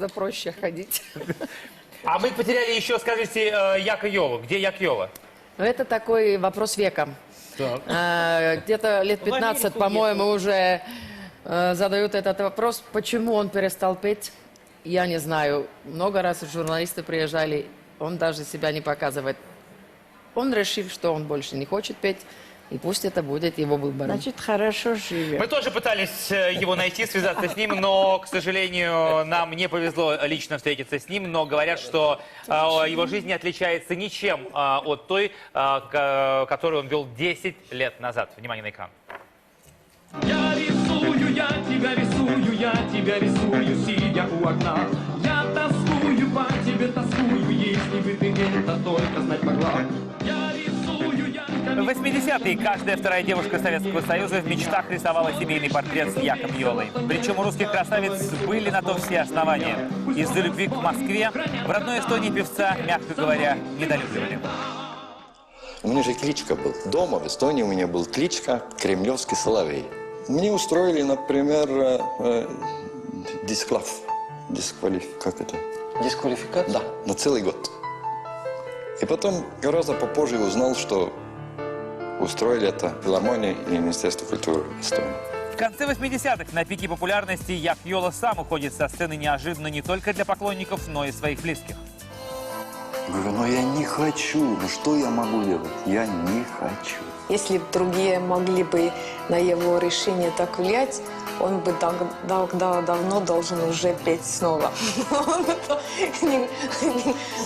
гораздо проще ходить. А мы потеряли еще, скажите, Яка Йолу. Где Як Йола? Но это такой вопрос века. Где-то лет 15, по-моему, уже задают этот вопрос. Почему он перестал петь? Я не знаю. Много раз журналисты приезжали, он даже себя не показывает. Он решил, что он больше не хочет петь, и пусть это будет его выбором. Значит, хорошо живет. Мы тоже пытались его найти, связаться с ним, но, к сожалению, нам не повезло лично встретиться с ним, но говорят, что его жизнь не отличается ничем от той, которую он вел 10 лет назад. Внимание на экран. Я тебя рисую, сидя у окна. Я тоскую по тебе, тоскую, если бы ты это только знать могла. Я рисую, я тебя... В 80-е каждая вторая девушка Советского Союза в мечтах рисовала семейный портрет с Яком Йолой. Причем у русских красавиц были на то все основания. Из-за любви к Москве в родной Эстонии певца, мягко говоря, недолюбливали. У меня же кличка был. Дома в Эстонии у меня был кличка «Кремлевский соловей». Мне устроили, например, как это? Дисквалификация? Да, на целый год. И потом гораздо попозже узнал, что устроили это филармония и Министерство культуры Эстонии. В конце 80-х на пике популярности Як Йола сам уходит со сцены неожиданно не только для поклонников, но и своих близких. Говорю, но я не хочу, ну что я могу делать? Я не хочу. Если бы другие могли бы на его решение так влиять, он бы давно должен уже петь снова.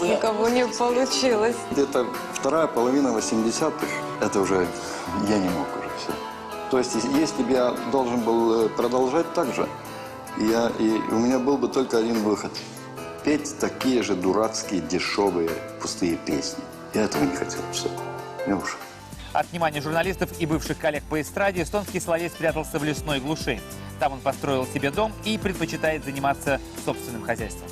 Никого не получилось. Где-то вторая половина 80-х, это уже я не мог уже все. То есть, если бы я должен был продолжать так же, и у меня был бы только один выход. Петь такие же дурацкие, дешевые, пустые песни. Я этого не хотел. Все. Я ушел. От внимания журналистов и бывших коллег по эстраде эстонский соловей спрятался в лесной глуши. Там он построил себе дом и предпочитает заниматься собственным хозяйством.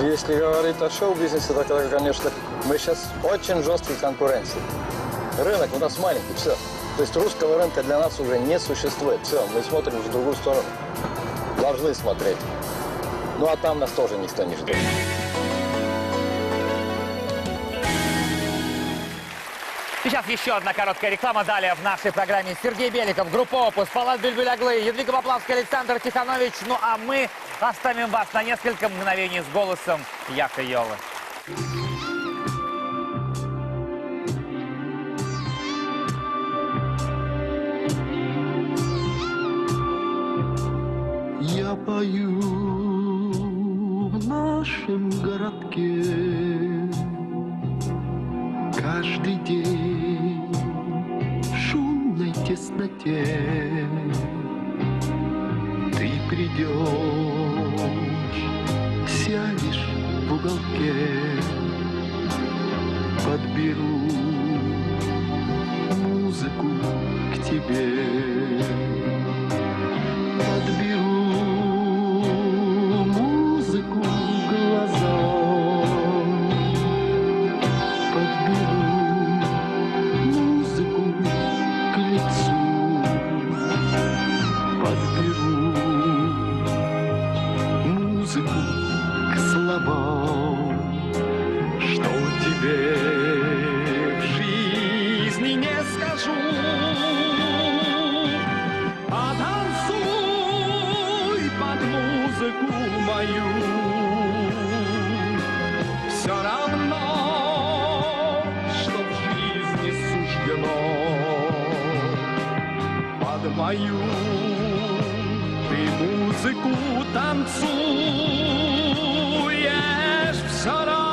Если говорить о шоу-бизнесе, то, конечно, мы сейчас очень жесткой конкуренции. Рынок у нас маленький, все. То есть русского рынка для нас уже не существует. Все, мы смотрим в другую сторону. Должны смотреть. Ну а там нас тоже никто не ждет. Сейчас еще одна короткая реклама. Далее в нашей программе Сергей Беликов, группа «Опус», Палат Бюльбюль-Аглы, Едвига Поплавская, Александр Тиханович. Ну а мы оставим вас на несколько мгновений с голосом Яка Йолы. Я пою в нашем городке каждый день в шумной тесноте. Ты придешь, сядешь в уголке, подберу музыку к тебе. Подберу музыку глазам, подберу музыку к лицу, подберу музыку к словам, что тебе в жизни не скажу. Музыку мою, все равно, что в жизни суждено. Под мою ты музыку танцуешь, все равно.